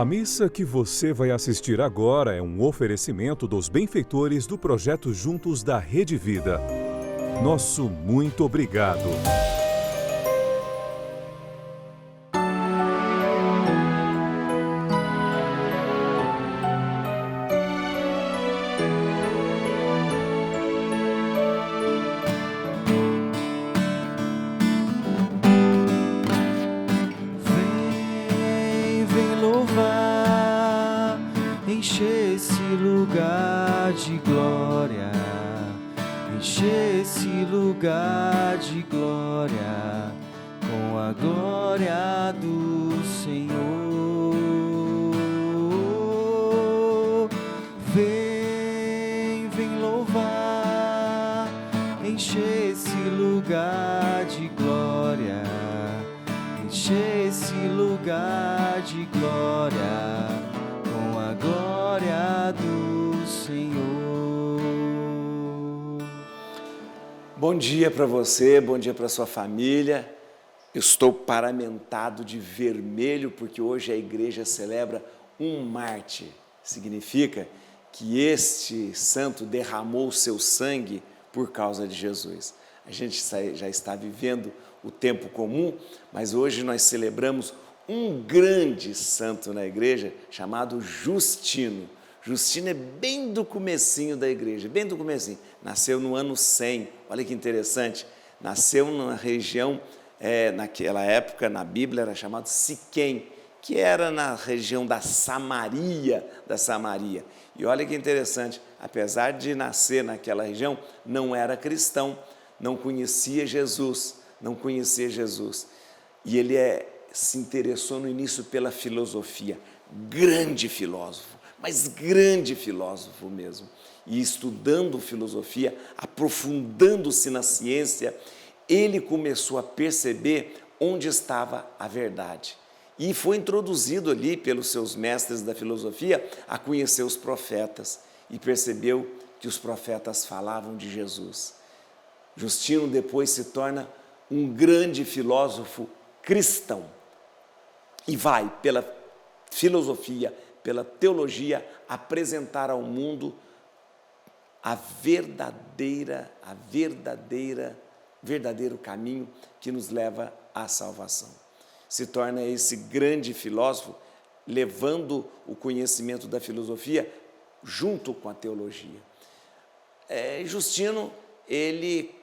A missa que você vai assistir agora é um oferecimento dos benfeitores do projeto Juntos da Rede Vida. Nosso muito obrigado. Vem louvar, encher esse lugar de glória, encher esse lugar de glória, com a glória do Senhor. Vem louvar, encher esse lugar de glória, encher esse lugar de glória, com a glória do Senhor. Bom dia para você, bom dia para sua família. Eu estou paramentado de vermelho porque hoje a igreja celebra um mártir. Significa que este santo derramou o seu sangue por causa de Jesus. A gente já está vivendo o tempo comum, mas hoje nós celebramos um grande santo na igreja chamado Justino. Justino é bem do comecinho da igreja, bem do comecinho. Nasceu no ano 100, olha que interessante. Nasceu numa região, naquela época na Bíblia era chamado Siquém, que era na região da Samaria. E olha que interessante, apesar de nascer naquela região, não era cristão, não conhecia Jesus. E ele se interessou no início pela filosofia, grande filósofo, mas grande filósofo mesmo. E estudando filosofia, aprofundando-se na ciência, ele começou a perceber onde estava a verdade. E foi introduzido ali pelos seus mestres da filosofia a conhecer os profetas e percebeu que os profetas falavam de Jesus. Justino depois se torna um grande filósofo cristão e vai, pela filosofia, pela teologia, apresentar ao mundo verdadeiro caminho que nos leva à salvação. Se torna esse grande filósofo, levando o conhecimento da filosofia junto com a teologia. Justino, ele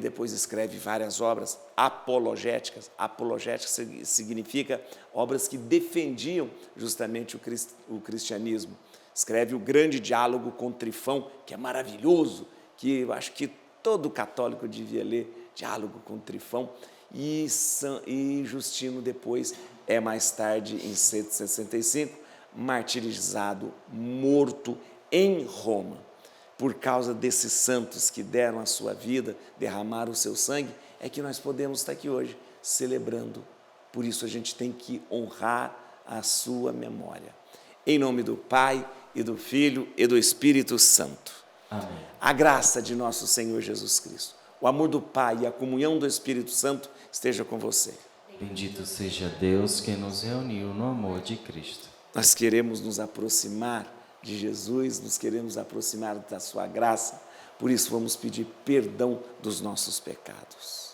depois escreve várias obras apologéticas. Apologética significa obras que defendiam justamente o cristianismo. Escreve o grande diálogo com Trifão, que é maravilhoso, que eu acho que todo católico devia ler, Diálogo com Trifão. E Justino depois mais tarde, em 165, martirizado, morto em Roma. Por causa desses santos que deram a sua vida, derramaram o seu sangue, é que nós podemos estar aqui hoje celebrando. Por isso a gente tem que honrar a sua memória. Em nome do Pai, e do Filho, e do Espírito Santo. Amém. A graça de nosso Senhor Jesus Cristo, o amor do Pai e a comunhão do Espírito Santo esteja com você. Bendito seja Deus que nos reuniu no amor de Cristo. Nós queremos nos aproximar de Jesus, nos queremos aproximar da sua graça, por isso vamos pedir perdão dos nossos pecados.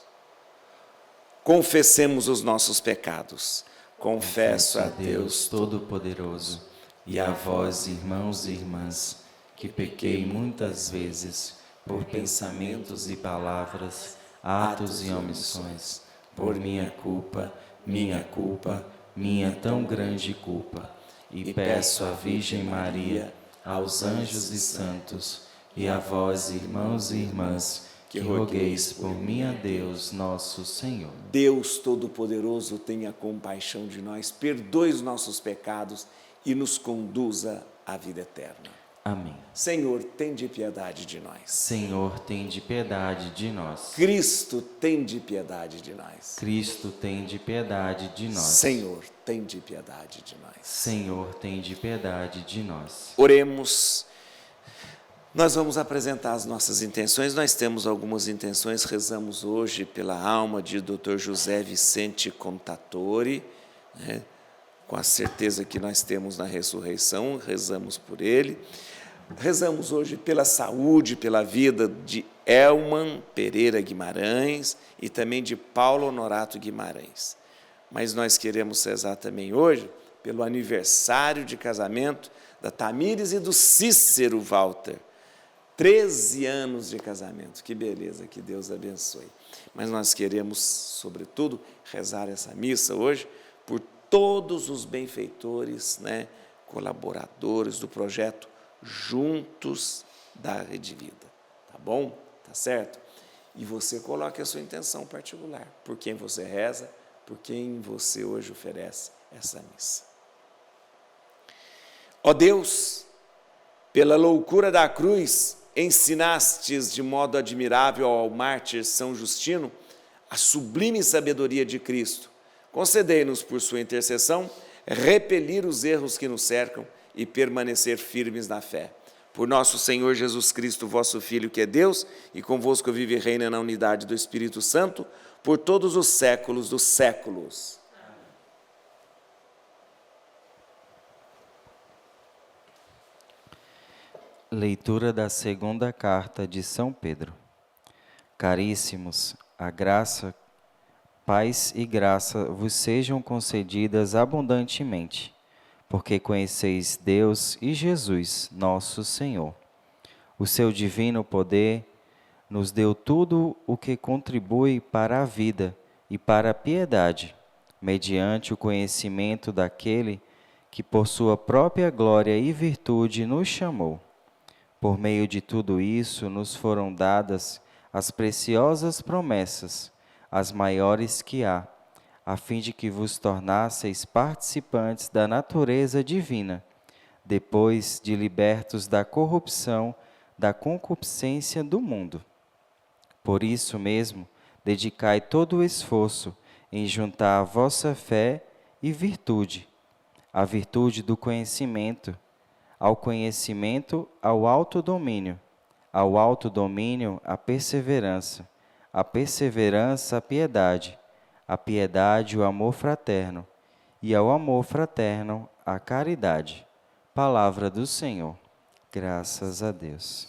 Confessemos os nossos pecados. Confesso a Deus Todo-Poderoso e a vós, irmãos e irmãs, que pequei muitas vezes por pensamentos e palavras, atos e omissões, por minha culpa, minha tão grande culpa. E peço à Virgem Maria, aos anjos e santos, e a vós, irmãos e irmãs, que rogueis por mim a Deus, nosso Senhor. Deus Todo-Poderoso, tenha compaixão de nós, perdoe os nossos pecados e nos conduza à vida eterna. Amém. Senhor, tende piedade de nós. Senhor, tende piedade de nós. Cristo, tende piedade de nós. Cristo, tende piedade de nós. Senhor, tende piedade de nós. Senhor, tende piedade de nós. Oremos. Nós vamos apresentar as nossas intenções. Nós temos algumas intenções. Rezamos hoje pela alma de Dr. José Vicente Contatore, com a certeza que nós temos na ressurreição, rezamos por ele. Rezamos hoje pela saúde, pela vida de Elman Pereira Guimarães e também de Paulo Honorato Guimarães. Mas nós queremos rezar também hoje pelo aniversário de casamento da Tamires e do Cícero Walter. 13 anos de casamento, que beleza, que Deus abençoe. Mas nós queremos, sobretudo, rezar essa missa hoje por todos os benfeitores, colaboradores do projeto Juntos da Rede Vida. Tá bom? Tá certo? E você coloque a sua intenção particular, por quem você reza, por quem você hoje oferece essa missa. Ó Deus, pela loucura da cruz, ensinastes de modo admirável ao mártir São Justino a sublime sabedoria de Cristo. Concedei-nos, por sua intercessão, repelir os erros que nos cercam e permanecer firmes na fé. Por nosso Senhor Jesus Cristo, vosso Filho, que é Deus, e convosco vive e reina na unidade do Espírito Santo, por todos os séculos dos séculos. Leitura da segunda carta de São Pedro. Caríssimos, a graça, paz e graça vos sejam concedidas abundantemente, porque conheceis Deus e Jesus, nosso Senhor. O seu divino poder nos deu tudo o que contribui para a vida e para a piedade, mediante o conhecimento daquele que por sua própria glória e virtude nos chamou. Por meio de tudo isso, nos foram dadas as preciosas promessas, as maiores que há, a fim de que vos tornasseis participantes da natureza divina, depois de libertos da corrupção, da concupiscência do mundo. Por isso mesmo, dedicai todo o esforço em juntar a vossa fé e virtude, a virtude do conhecimento, ao conhecimento, ao autodomínio, ao autodomínio, a perseverança, a perseverança, a piedade, o amor fraterno, e ao amor fraterno, a caridade. Palavra do Senhor. Graças a Deus.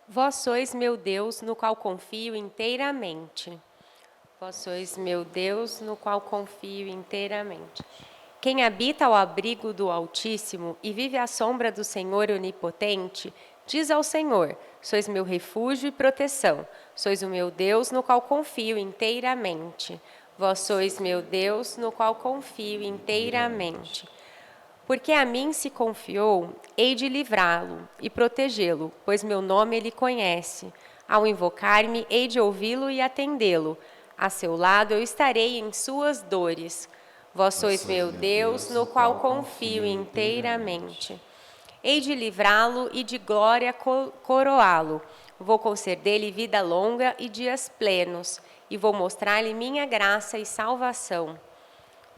Vós sois meu Deus, no qual confio inteiramente. Vós sois meu Deus, no qual confio inteiramente. Quem habita ao abrigo do Altíssimo e vive à sombra do Senhor Onipotente, diz ao Senhor: sois meu refúgio e proteção. Sois o meu Deus, no qual confio inteiramente. Vós sois meu Deus, no qual confio inteiramente. Porque a mim se confiou, hei de livrá-lo e protegê-lo, pois meu nome ele conhece. Ao invocar-me, hei de ouvi-lo e atendê-lo. A seu lado eu estarei em suas dores. Vós sois meu Deus, no qual confio inteiramente. Hei de livrá-lo e de glória coroá-lo. Vou conceder-lhe vida longa e dias plenos, e vou mostrar-lhe minha graça e salvação.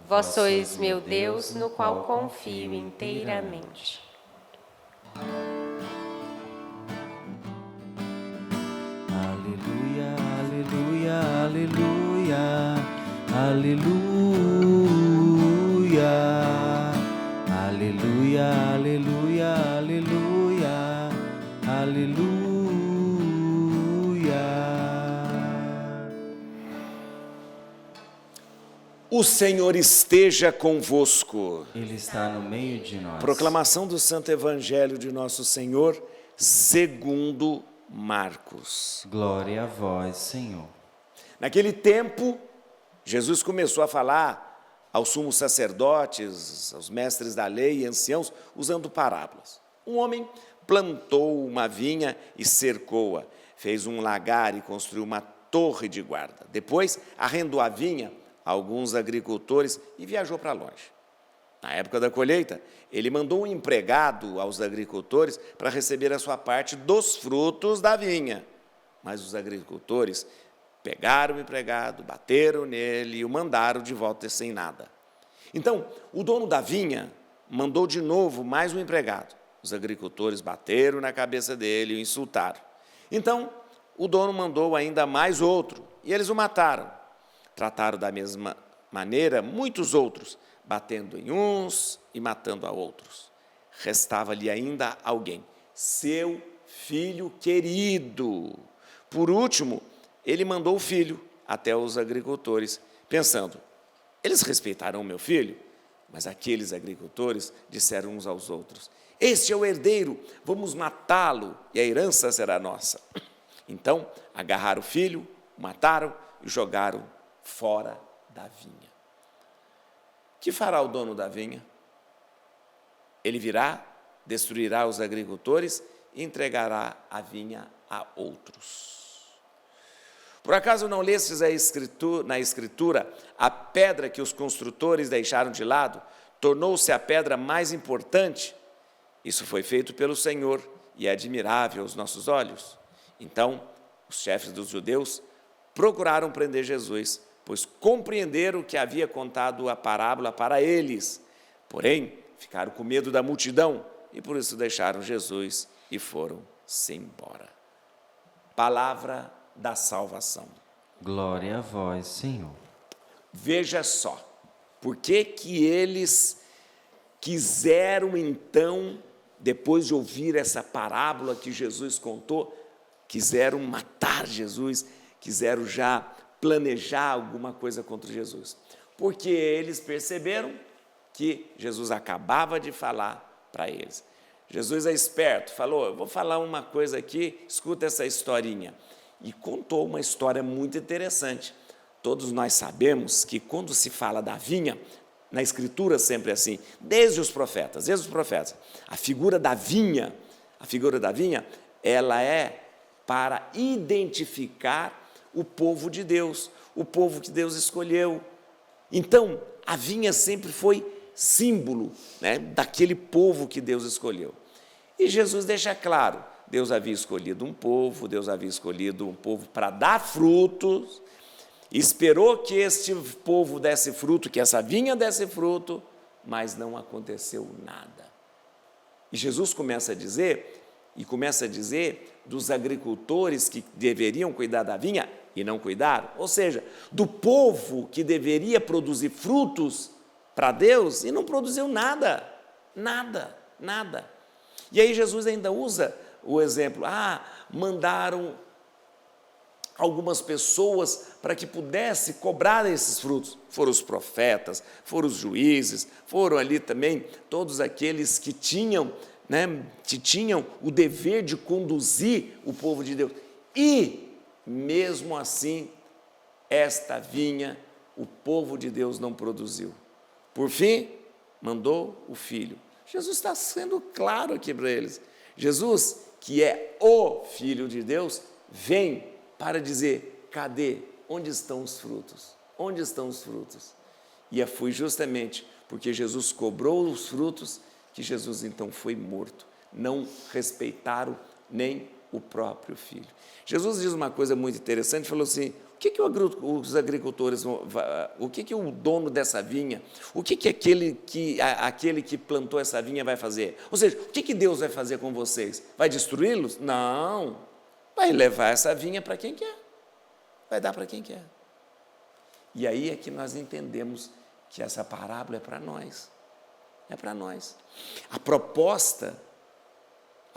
Vós sois meu Deus, no qual confio inteiramente. Aleluia, aleluia, aleluia, aleluia, aleluia, aleluia, aleluia, aleluia. O Senhor esteja convosco. Ele está no meio de nós. Proclamação do Santo Evangelho de Nosso Senhor, segundo Marcos. Glória a vós, Senhor. Naquele tempo, Jesus começou a falar aos sumos sacerdotes, aos mestres da lei e anciãos, usando parábolas. Um homem plantou uma vinha e cercou-a, fez um lagar e construiu uma torre de guarda. Depois, arrendou a vinha a alguns agricultores e viajou para longe. Na época da colheita, ele mandou um empregado aos agricultores para receber a sua parte dos frutos da vinha. Mas os agricultores pegaram o empregado, bateram nele e o mandaram de volta sem nada. Então, o dono da vinha mandou de novo mais um empregado. Os agricultores bateram na cabeça dele e o insultaram. Então, o dono mandou ainda mais outro, e eles o mataram. Trataram da mesma maneira muitos outros, batendo em uns e matando a outros. Restava-lhe ainda alguém, seu filho querido. Por último, ele mandou o filho até os agricultores, pensando, eles respeitarão meu filho? Mas aqueles agricultores disseram uns aos outros, este é o herdeiro, vamos matá-lo e a herança será nossa. Então, agarraram o filho, o mataram e jogaram fora da vinha. Que fará o dono da vinha? Ele virá, destruirá os agricultores e entregará a vinha a outros. Por acaso não lestes na Escritura, a pedra que os construtores deixaram de lado, tornou-se a pedra mais importante? Isso foi feito pelo Senhor e é admirável aos nossos olhos. Então, os chefes dos judeus procuraram prender Jesus, pois compreenderam que havia contado a parábola para eles. Porém, ficaram com medo da multidão e por isso deixaram Jesus e foram-se embora. Palavra da salvação. Glória a vós, Senhor. Veja só, por que eles quiseram então, depois de ouvir essa parábola que Jesus contou, quiseram matar Jesus, quiseram já planejar alguma coisa contra Jesus. Porque eles perceberam que Jesus acabava de falar para eles. Jesus é esperto, falou, eu vou falar uma coisa aqui, escuta essa historinha. E contou uma história muito interessante. Todos nós sabemos que quando se fala da vinha, na Escritura sempre é assim, desde os profetas, a figura da vinha, ela é para identificar o povo de Deus, o povo que Deus escolheu. Então, a vinha sempre foi símbolo, né, daquele povo que Deus escolheu. E Jesus deixa claro, Deus havia escolhido um povo para dar frutos, esperou que este povo desse fruto, que essa vinha desse fruto, mas não aconteceu nada. E Jesus começa a dizer dos agricultores que deveriam cuidar da vinha e não cuidaram, ou seja, do povo que deveria produzir frutos para Deus e não produziu nada. E aí Jesus ainda usa o exemplo, mandaram algumas pessoas para que pudesse cobrar esses frutos. Foram os profetas, foram os juízes, foram ali também todos aqueles que tinham o dever de conduzir o povo de Deus. E, mesmo assim, esta vinha, o povo de Deus não produziu. Por fim, mandou o Filho. Jesus está sendo claro aqui para eles. Jesus, que é o Filho de Deus, vem para dizer, cadê? Onde estão os frutos? Onde estão os frutos? E foi justamente porque Jesus cobrou os frutos que Jesus então foi morto. Não respeitaram nem o próprio Filho. Jesus diz uma coisa muito interessante, falou assim, o que os agricultores, o que o dono dessa vinha, o que aquele que plantou essa vinha vai fazer? Ou seja, o que Deus vai fazer com vocês? Vai destruí-los? Não, vai levar essa vinha para quem quer, vai dar para quem quer. E aí é que nós entendemos que essa parábola é para nós, A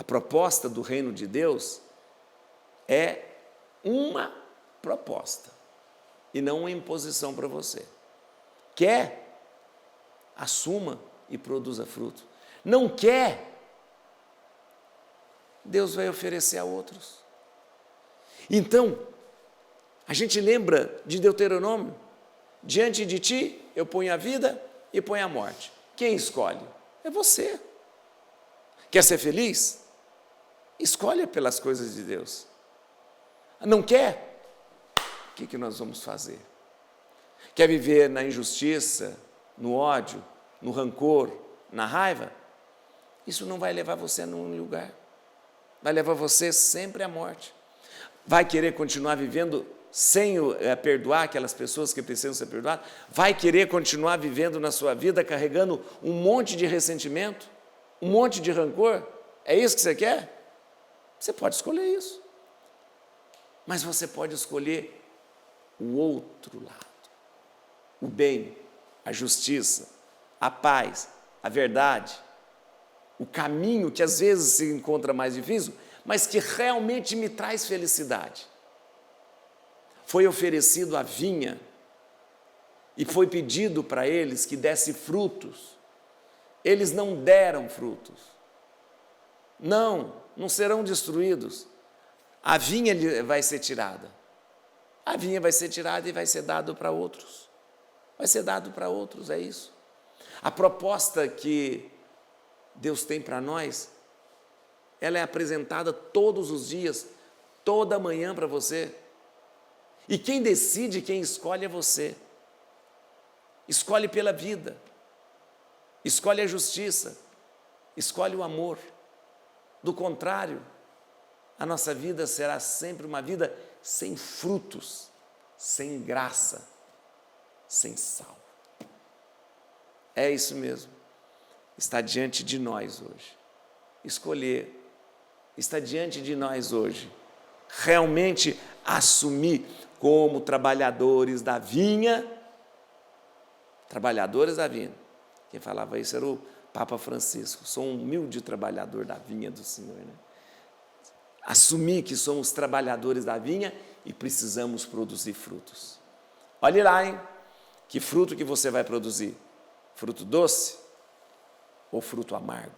proposta do reino de Deus é uma proposta e não uma imposição para você. Quer? Assuma e produza fruto. Não quer? Deus vai oferecer a outros. Então, a gente lembra de Deuteronômio, diante de ti eu ponho a vida e ponho a morte. Quem escolhe? É você. Quer ser feliz? Escolha pelas coisas de Deus. Não quer? O que nós vamos fazer? Quer viver na injustiça, no ódio, no rancor, na raiva? Isso não vai levar você a nenhum lugar. Vai levar você sempre à morte. Vai querer continuar vivendo sem perdoar aquelas pessoas que precisam ser perdoadas? Vai querer continuar vivendo na sua vida carregando um monte de ressentimento, um monte de rancor? É isso que você quer? Você pode escolher isso. Mas você pode escolher o outro lado. O bem, a justiça, a paz, a verdade. O caminho que às vezes se encontra mais difícil, mas que realmente me traz felicidade. Foi oferecido a vinha e foi pedido para eles que desse frutos. Eles não deram frutos. Não serão destruídos. A vinha vai ser tirada. A vinha vai ser tirada e vai ser dado para outros. Vai ser dado para outros, é isso. A proposta que Deus tem para nós, ela é apresentada todos os dias, toda manhã para você. E quem decide, quem escolhe é você. Escolhe pela vida, escolhe a justiça, escolhe o amor. Do contrário, a nossa vida será sempre uma vida sem frutos, sem graça, sem sal. É isso mesmo. Está diante de nós hoje. Escolher. Está diante de nós hoje. Realmente assumir como trabalhadores da vinha. Trabalhadores da vinha. Quem falava isso era o Papa Francisco. Sou um humilde trabalhador da vinha do Senhor, né? Assumir que somos trabalhadores da vinha e precisamos produzir frutos. Olhe lá, hein? Que fruto que você vai produzir? Fruto doce ou fruto amargo?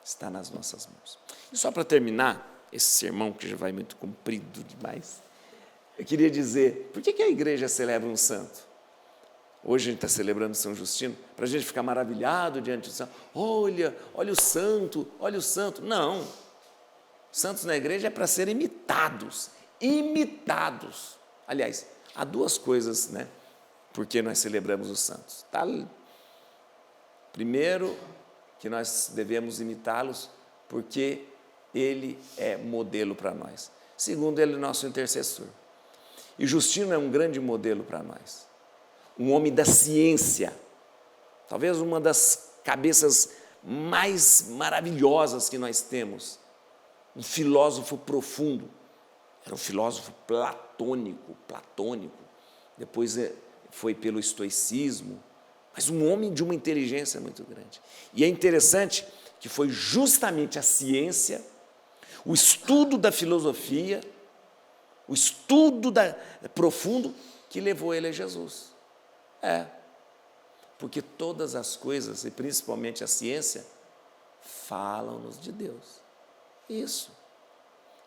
Está nas nossas mãos. E só para terminar esse sermão, que já vai muito comprido demais, eu queria dizer, por que a igreja celebra um santo? Hoje a gente está celebrando São Justino, para a gente ficar maravilhado diante do santo. Olha o santo, olha o santo. Não, santos na igreja é para serem imitados. Aliás, há duas coisas, né? Porque nós celebramos os santos. Tá? Primeiro, que nós devemos imitá-los, porque ele é modelo para nós. Segundo, ele é nosso intercessor. E Justino é um grande modelo para nós. Um homem da ciência, talvez uma das cabeças mais maravilhosas que nós temos, um filósofo profundo, era um filósofo platônico, depois foi pelo estoicismo, mas um homem de uma inteligência muito grande. E é interessante que foi justamente a ciência, o estudo da filosofia, o estudo profundo que levou ele a Jesus. Porque todas as coisas, e principalmente a ciência, falam-nos de Deus. Isso.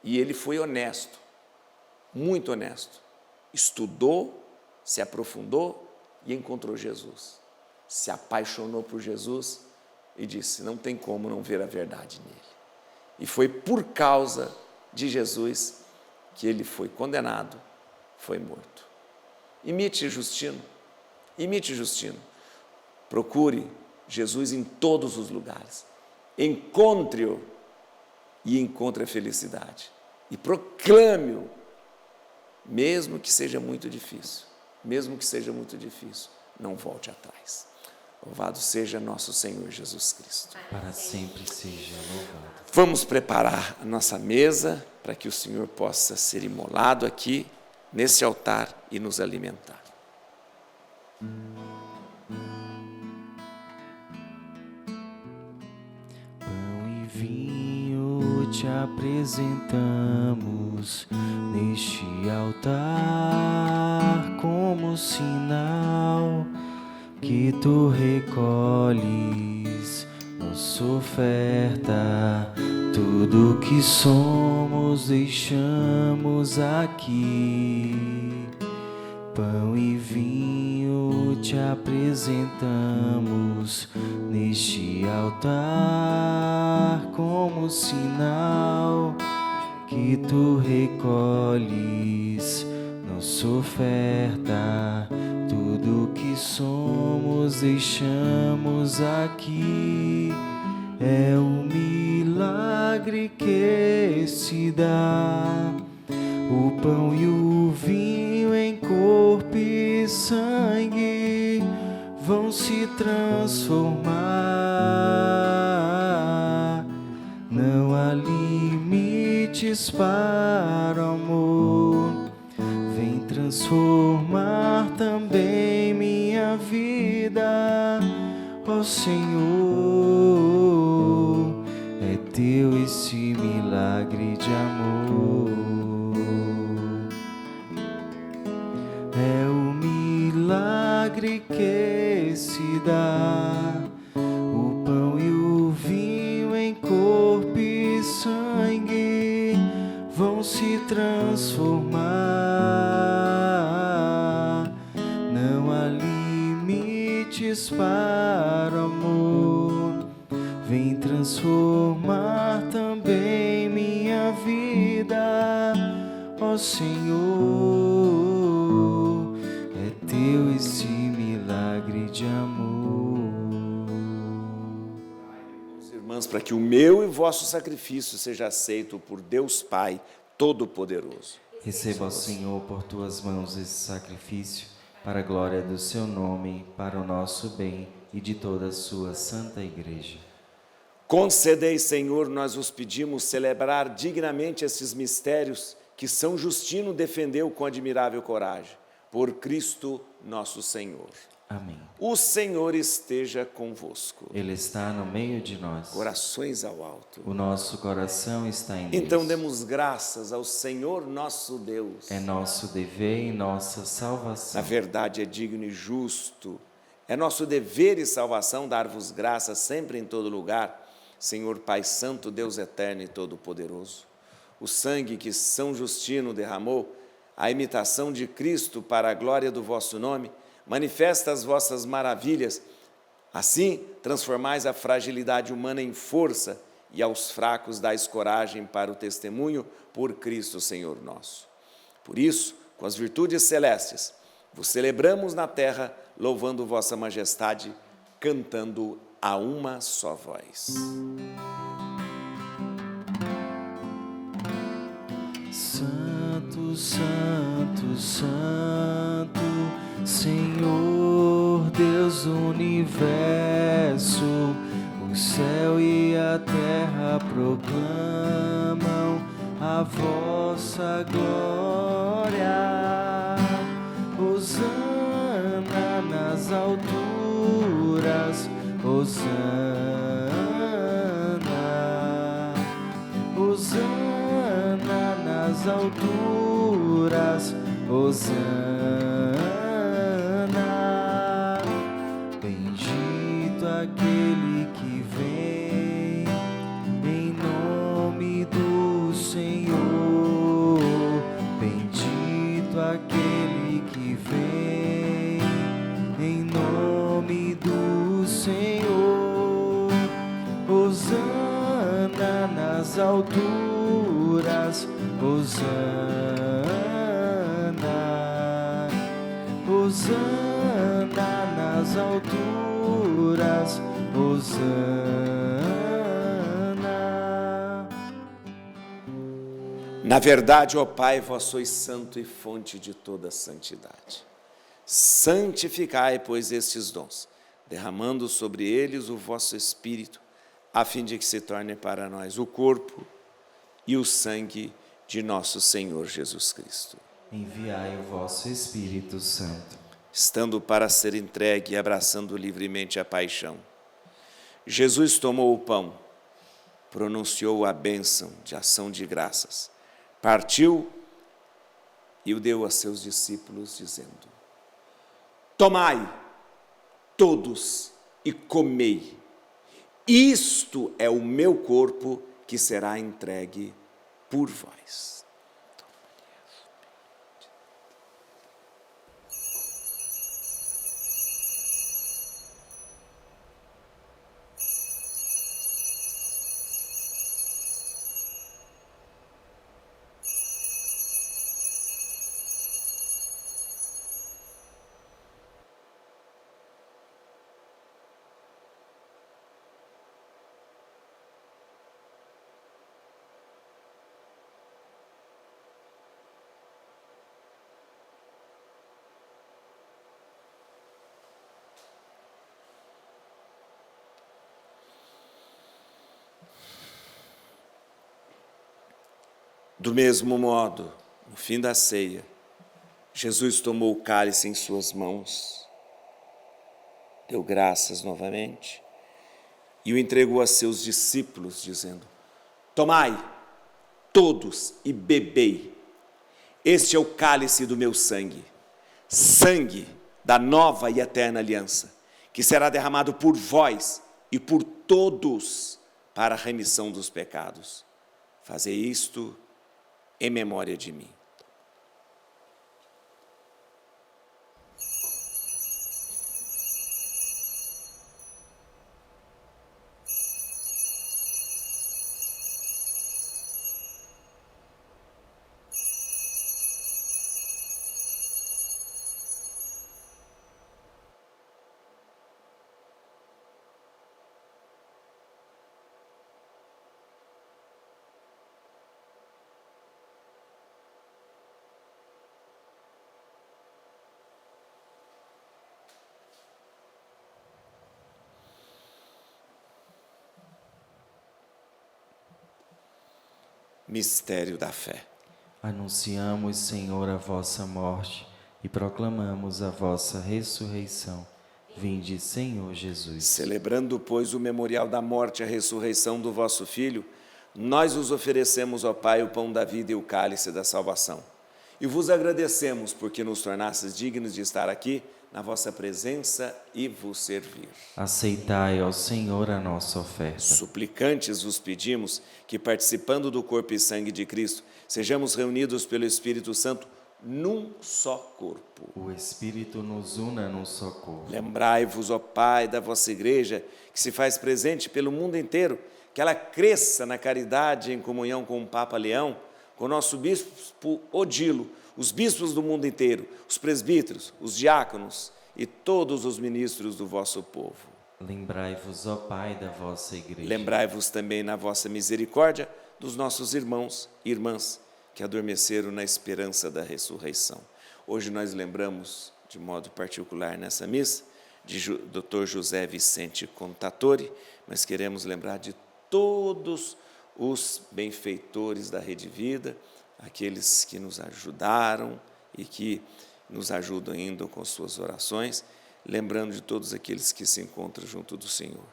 E ele foi honesto, muito honesto. Estudou, se aprofundou e encontrou Jesus. Se apaixonou por Jesus e disse, não tem como não ver a verdade nele. E foi por causa de Jesus que ele foi condenado, foi morto. Imite Justino. Procure Jesus em todos os lugares. Encontre-o e encontre a felicidade. E proclame-o, mesmo que seja muito difícil. Não volte atrás. Louvado seja nosso Senhor Jesus Cristo. Para sempre seja louvado. Vamos preparar a nossa mesa para que o Senhor possa ser imolado aqui, nesse altar, e nos alimentar. Pão e vinho te apresentamos neste altar como sinal que tu recolhes nossa oferta. Tudo que somos deixamos aqui. Pão e vinho te apresentamos neste altar como sinal que tu recolhes nossa oferta. Tudo que somos deixamos aqui. É o milagre que se dá, o pão e o vinho em corpo e sangue vão se transformar. Não há limites para o amor. transformar também minha vida, ó Senhor, é teu esse milagre de amor. É o milagre que se dá, o pão e o vinho em corpo e sangue vão se transformar. Não há limites para o amor. Vem transformar também minha vida, ó Senhor, é teu esse milagre de amor. Irmãs, para que o meu e vosso sacrifício seja aceito por Deus Pai Todo-Poderoso. Receba, ó Senhor, por tuas mãos esse sacrifício, para a glória do seu nome, para o nosso bem e de toda a sua santa igreja. Concedei, Senhor, nós vos pedimos celebrar dignamente esses mistérios que São Justino defendeu com admirável coragem. Por Cristo nosso Senhor. Amém. O Senhor esteja convosco. Ele está no meio de nós. Corações ao alto. O nosso coração está em Deus. Então demos graças ao Senhor nosso Deus. É nosso dever e nossa salvação. Na verdade é digno e justo. É nosso dever e salvação dar-vos graças sempre em todo lugar, Senhor Pai Santo, Deus Eterno e Todo-Poderoso. O sangue que São Justino derramou, a imitação de Cristo para a glória do vosso nome, manifesta as vossas maravilhas. Assim, transformais a fragilidade humana em força e aos fracos dais coragem para o testemunho por Cristo, Senhor nosso. Por isso, com as virtudes celestes, vos celebramos na terra, louvando vossa majestade, cantando a uma só voz. Santo, Santo, Santo, Senhor Deus do universo, o céu e a terra proclamam a vossa glória. Hosana nas alturas, Hosana, Hosana nas alturas, Hosana. Bendito aquele que vem em nome do Senhor. Bendito aquele que vem em nome do Senhor. Hosana nas alturas, Hosana, Hosana nas alturas, Hosana. Na verdade, ó Pai, vós sois santo e fonte de toda santidade. Santificai, pois, estes dons, derramando sobre eles o vosso Espírito, a fim de que se torne para nós o corpo e o sangue de nosso Senhor Jesus Cristo. Enviai o vosso Espírito Santo. Estando para ser entregue e abraçando livremente a paixão, Jesus tomou o pão, pronunciou a bênção de ação de graças, partiu e o deu a seus discípulos, dizendo: tomai todos e comei. Isto é o meu corpo que será entregue por vós. Do mesmo modo, no fim da ceia, Jesus tomou o cálice em suas mãos, deu graças novamente e o entregou a seus discípulos, dizendo: tomai todos e bebei. Este é o cálice do meu sangue, sangue da nova e eterna aliança, que será derramado por vós e por todos para a remissão dos pecados. Fazei isto em memória de mim. Mistério da fé. Anunciamos, Senhor, a vossa morte e proclamamos a vossa ressurreição. Vinde, Senhor Jesus. Celebrando, pois, o memorial da morte e a ressurreição do vosso Filho, nós vos oferecemos, ó Pai, o pão da vida e o cálice da salvação. E vos agradecemos porque nos tornastes dignos de estar aqui na vossa presença e vos servir. Aceitai, ó Senhor, a nossa oferta. Suplicantes vos pedimos que, participando do corpo e sangue de Cristo, sejamos reunidos pelo Espírito Santo num só corpo. O Espírito nos una num só corpo. Lembrai-vos, ó Pai, da vossa igreja, que se faz presente pelo mundo inteiro, que ela cresça na caridade em comunhão com o Papa Leão, com o nosso bispo Odilo, os bispos do mundo inteiro, os presbíteros, os diáconos e todos os ministros do vosso povo. Lembrai-vos, ó Pai, da vossa igreja. Lembrai-vos também na vossa misericórdia dos nossos irmãos e irmãs que adormeceram na esperança da ressurreição. Hoje nós lembramos, de modo particular nessa missa, de Dr. José Vicente Contatori, mas queremos lembrar de todos os benfeitores da Rede Vida, aqueles que nos ajudaram e que nos ajudam ainda com suas orações, lembrando de todos aqueles que se encontram junto do Senhor.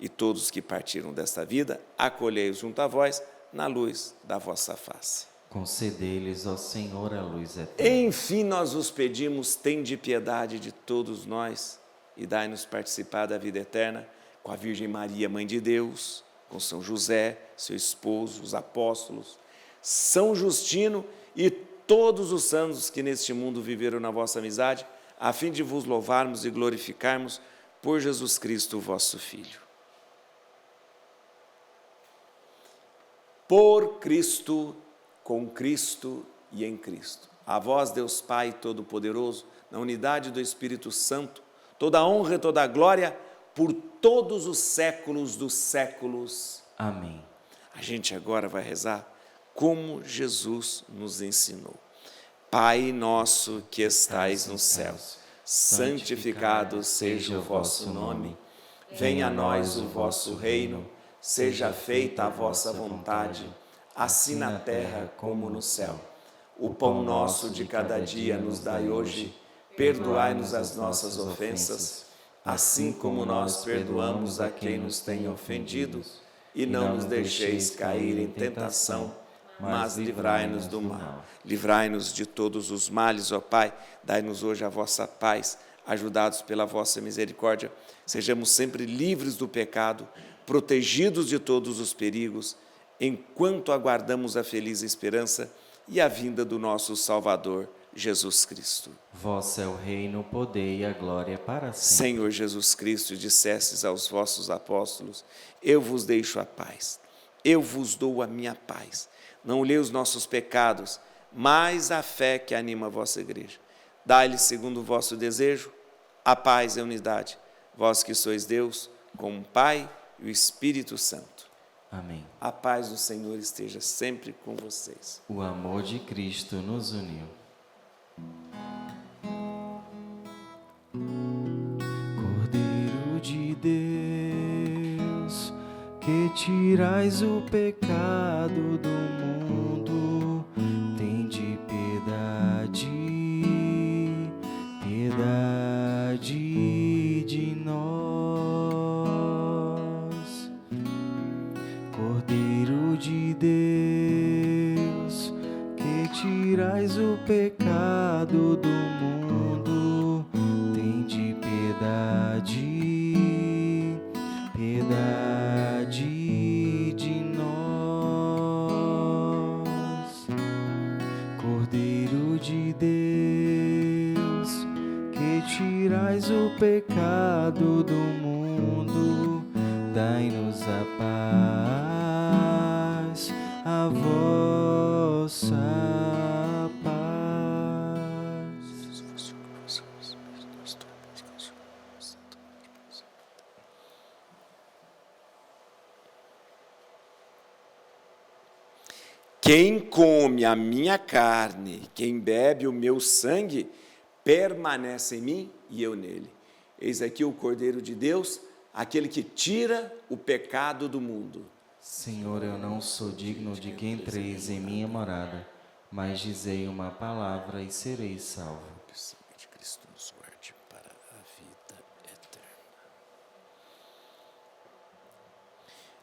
E todos que partiram desta vida, acolhei-os junto a vós na luz da vossa face. Concedei-lhes, ó Senhor, a luz eterna. Enfim, nós vos pedimos, tende piedade de todos nós e dai-nos participar da vida eterna com a Virgem Maria, Mãe de Deus, com São José, seu esposo, os apóstolos, São Justino e todos os santos que neste mundo viveram na vossa amizade, a fim de vos louvarmos e glorificarmos por Jesus Cristo, vosso Filho. Por Cristo, com Cristo e em Cristo. A vós, Deus Pai Todo-Poderoso, na unidade do Espírito Santo, toda a honra e toda a glória por todos os séculos dos séculos. Amém. A gente agora vai rezar como Jesus nos ensinou. Pai nosso que estais nos céus, santificado seja o vosso nome. Venha a nós o vosso reino, seja feita a vossa vontade, assim na terra como no céu. O pão nosso de cada dia nos dai hoje, perdoai-nos as nossas ofensas, assim como nós perdoamos a quem nos tem ofendido, e não nos deixeis cair em tentação, mas livrai-nos do mal. Livrai-nos de todos os males, ó Pai, dai-nos hoje a vossa paz, ajudados pela vossa misericórdia, sejamos sempre livres do pecado, protegidos de todos os perigos, enquanto aguardamos a feliz esperança e a vinda do nosso Salvador, Jesus Cristo. Vosso é o reino, o poder e a glória para sempre. Senhor Jesus Cristo, dissestes aos vossos apóstolos, eu vos deixo a paz, eu vos dou a minha paz. Não olhei os nossos pecados, mas a fé que anima a vossa igreja. Dai-lhe, segundo o vosso desejo, a paz e a unidade, vós que sois Deus, com o Pai e o Espírito Santo. Amém. A paz do Senhor esteja sempre com vocês. O amor de Cristo nos uniu. Cordeiro de Deus, que tirais o pecado do mundo, tende piedade. tirais o pecado do mundo, dai-nos a paz, a vossa paz. Quem come a minha carne, quem bebe o meu sangue, permanece em mim e eu nele. Eis aqui o Cordeiro de Deus, aquele que tira o pecado do mundo. Senhor, eu não sou digno de que entreis em minha morada, mas dizei uma palavra e serei salvo. Que o sangue de Cristo nos guarde para a vida eterna.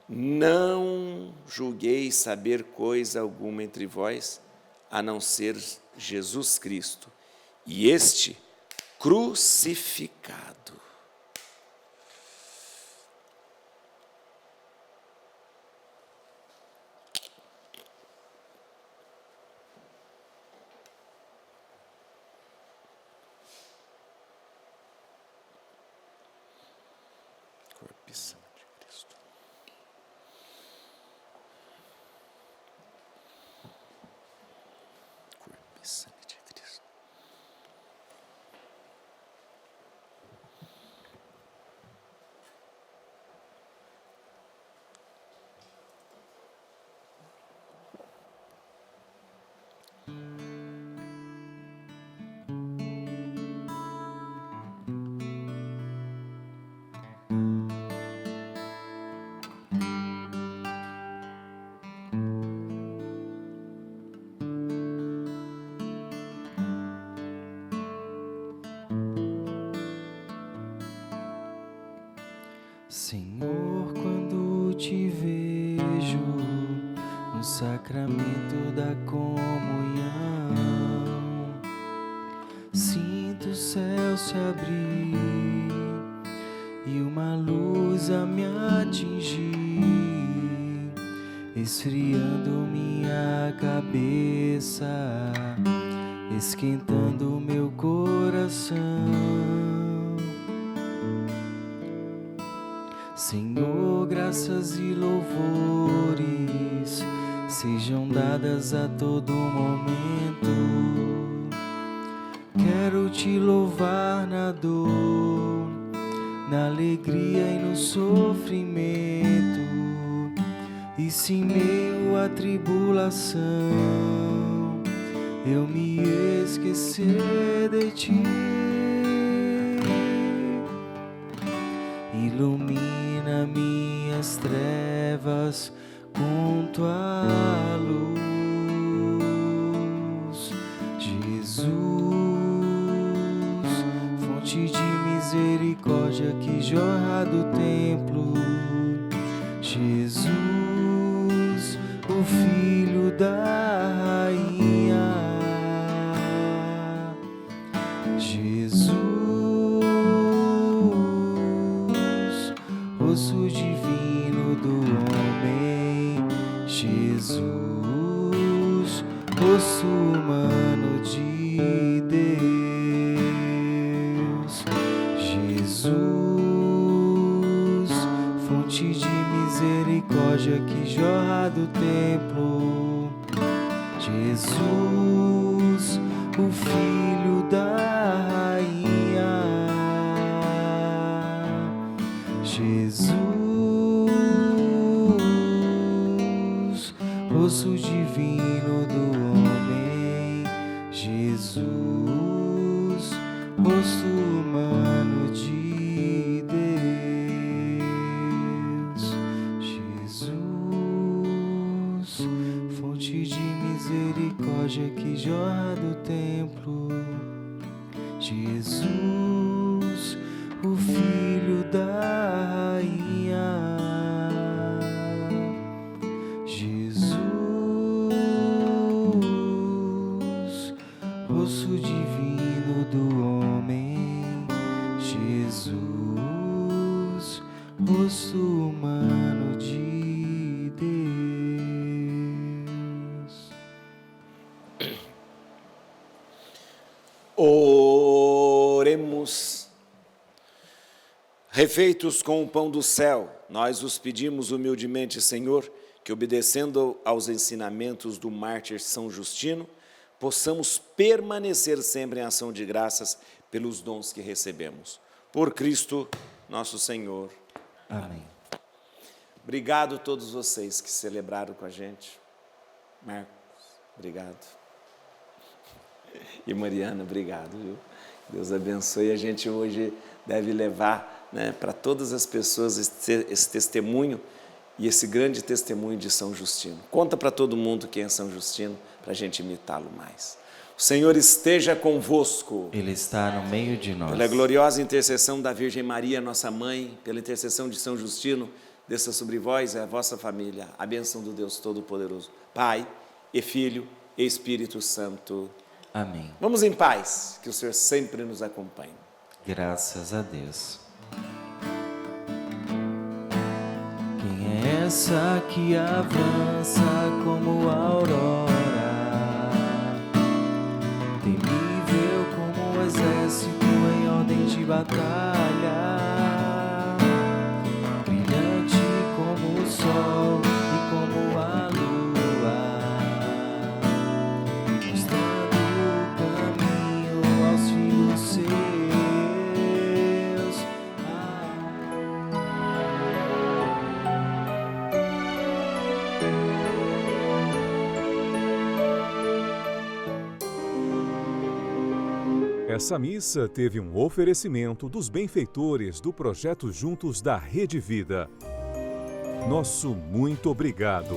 Não julgueis saber coisa alguma entre vós, a não ser Jesus Cristo, e este crucificado. Corpo e sangue de Cristo. Corpo e sangue de Cristo. Senhor, quando te vejo no sacramento da comunhão, sinto o céu se abrir e uma luz a me atingir, esfriando minha cabeça, esquentando meu coração. Senhor, graças e louvores sejam dadas a todo momento. Quero te louvar na dor, na alegria e no sofrimento, e se em meio à tribulação eu me esquecer de ti, ilumina minhas trevas com tua luz, Jesus, fonte de misericórdia que jorra do templo, Jesus, o Filho da Rainha, Jesus, osso divino do homem, Jesus, osso humano de Deus, Jesus, fonte de misericórdia que jorra do templo, Jesus, o Filho da Rainha, Jesus, osso divino do homem, Jesus, osso humano de Deus, Jesus, fonte de misericórdia que jorra do templo, Jesus, o Filho da Rainha, Jesus, osso divino do homem, Jesus, osso humano de Deus. Oremos. Refeitos com o pão do céu, nós os pedimos humildemente, Senhor, que obedecendo aos ensinamentos do mártir São Justino, possamos permanecer sempre em ação de graças pelos dons que recebemos. Por Cristo, nosso Senhor. Amém. Obrigado a todos vocês que celebraram com a gente. Marcos, obrigado. E Mariana, obrigado, viu? Deus abençoe. A gente hoje deve levar, né, para todas as pessoas esse testemunho e esse grande testemunho de São Justino. Conta para todo mundo quem é São Justino, para a gente imitá-lo mais. O Senhor esteja convosco. Ele está no meio de nós. Pela gloriosa intercessão da Virgem Maria, nossa mãe, pela intercessão de São Justino, desça sobre vós e a vossa família a bênção do Deus Todo-Poderoso, Pai e Filho e Espírito Santo. Amém. Vamos em paz, que o Senhor sempre nos acompanhe. Graças a Deus. Quem é essa que avança como a aurora, temível como um exército em ordem de batalha, brilhante como o sol e como a lua, mostrando o caminho aos filhos seus. Essa missa teve um oferecimento dos benfeitores do projeto Juntos da Rede Vida. Nosso muito obrigado.